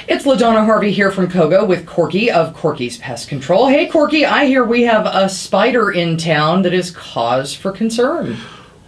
It's LaDonna Harvey here from Kogo with Corky of Corky's Pest Control. Hey Corky, I hear we have a spider in town that is cause for concern.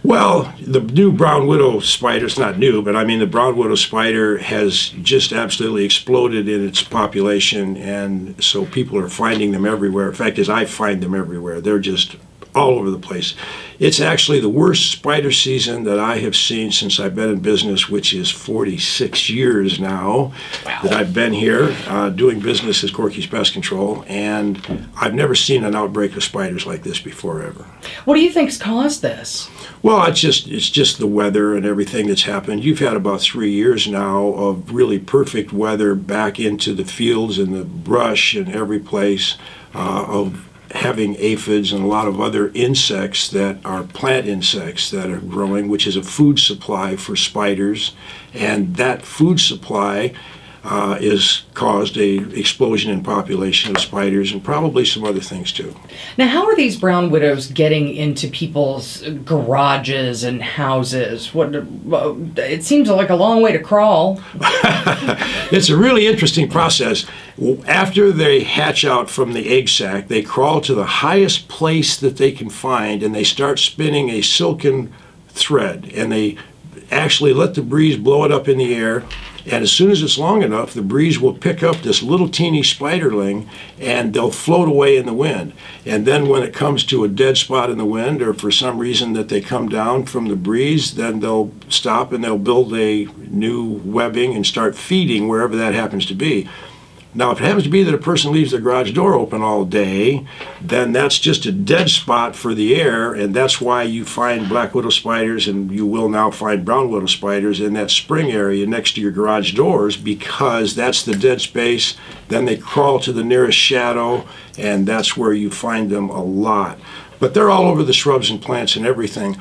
Well, the new brown widow spider, it's not new, but I mean the brown widow spider has just absolutely exploded in its population, and so people are finding them everywhere. In fact, as I find them everywhere, they're just all over the place. It's actually the worst spider season that I have seen since I've been in business, which is 46 years now. Wow. That I've been here doing business as Corky's Pest Control, and I've never seen an outbreak of spiders like this before ever. What do you think's caused this? Well, it's just the weather and everything that's happened. You've had about 3 years now of really perfect weather back into the fields and the brush and every place, of having aphids and a lot of other insects that are plant insects that are growing, which is a food supply for spiders, and that food supply has caused a explosion in population of spiders and probably some other things too. Now, how are these brown widows getting into people's garages and houses? It seems like a long way to crawl. It's a really interesting process. After they hatch out from the egg sac, they crawl to the highest place that they can find, and they start spinning a silken thread, and they actually let the breeze blow it up in the air. And as soon as it's long enough, the breeze will pick up this little teeny spiderling, and they'll float away in the wind. And then when it comes to a dead spot in the wind, or for some reason that they come down from the breeze, then they'll stop and they'll build a new webbing and start feeding wherever that happens to be. Now, if it happens to be that a person leaves their garage door open all day, then that's just a dead spot for the air, and that's why you find black widow spiders, and you will now find brown widow spiders in that spring area next to your garage doors, because that's the dead space. Then they crawl to the nearest shadow, and that's where you find them a lot. But they're all over the shrubs and plants and everything.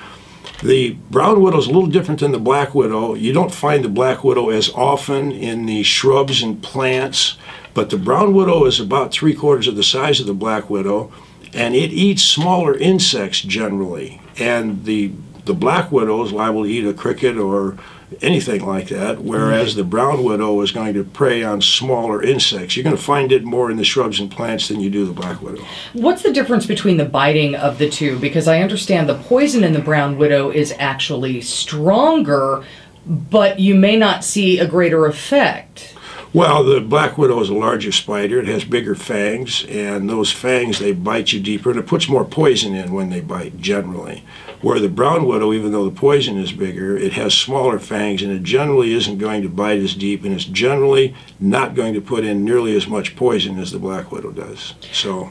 The brown widow is a little different than the black widow. You don't find the black widow as often in the shrubs and plants, but the brown widow is about 3/4 of the size of the black widow, and it eats smaller insects generally. And the black widow is liable to eat a cricket or anything like that, whereas the brown widow is going to prey on smaller insects. You're going to find it more in the shrubs and plants than you do the black widow. What's the difference between the biting of the two? Because I understand the poison in the brown widow is actually stronger, but you may not see a greater effect. Well, the black widow is a larger spider. It has bigger fangs, and those fangs, they bite you deeper, and it puts more poison in when they bite, generally. Where the brown widow, even though the poison is bigger, it has smaller fangs, and it generally isn't going to bite as deep, and it's generally not going to put in nearly as much poison as the black widow does. So,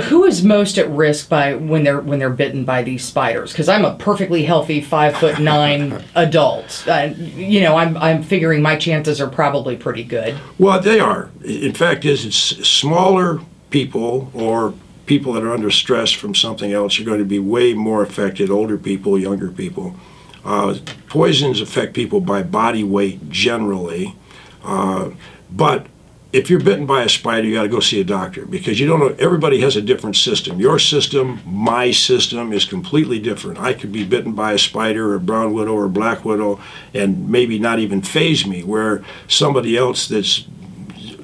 who is most at risk when they're bitten by these spiders? Because I'm a perfectly healthy 5'9" adult. You know, I'm figuring my chances are probably pretty good. Well, they are. In fact, it's smaller people or people that are under stress from something else are going to be way more affected. Older people, younger people. Poisons affect people by body weight generally, but if you're bitten by a spider, you got to go see a doctor, because you don't know. Everybody has a different system. Your system, my system, is completely different. I could be bitten by a spider or a brown widow or a black widow and maybe not even faze me, where somebody else that's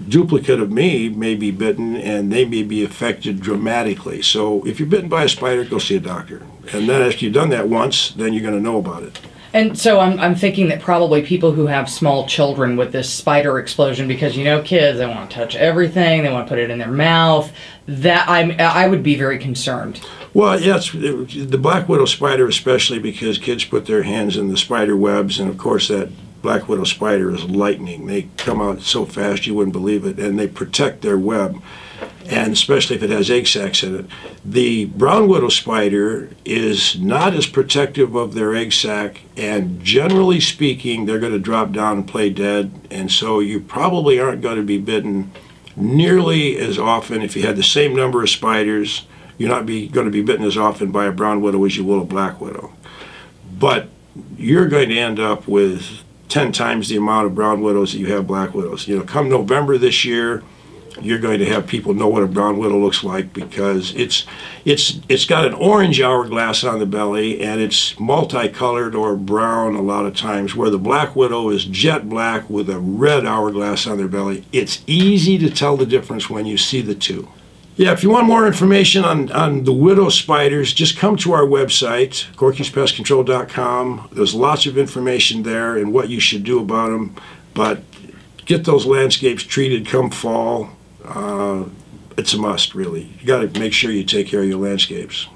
duplicate of me may be bitten and they may be affected dramatically. So if you're bitten by a spider, go see a doctor. And then after you've done that once, then you're going to know about it. And so I'm thinking that probably people who have small children with this spider explosion, because, you know, kids, they want to touch everything, they want to put it in their mouth, that I would be very concerned. Well, yes, the black widow spider especially, because kids put their hands in the spider webs, and of course that black widow spider is lightning. They come out so fast you wouldn't believe it, and they protect their web, and especially if it has egg sacs in it. The brown widow spider is not as protective of their egg sac, and generally speaking, they're going to drop down and play dead, and so you probably aren't going to be bitten nearly as often. If you had the same number of spiders, you're not going to be bitten as often by a brown widow as you will a black widow. But you're going to end up with 10 times the amount of brown widows that you have black widows. You know, come November this year, you're going to have people know what a brown widow looks like, because it's got an orange hourglass on the belly, and it's multicolored or brown a lot of times, where the black widow is jet black with a red hourglass on their belly. It's easy to tell the difference when you see the two. Yeah, if you want more information on the widow spiders, just come to our website, corkyspestcontrol.com. There's lots of information there and what you should do about them. But get those landscapes treated come fall. It's a must, really. You got to make sure you take care of your landscapes.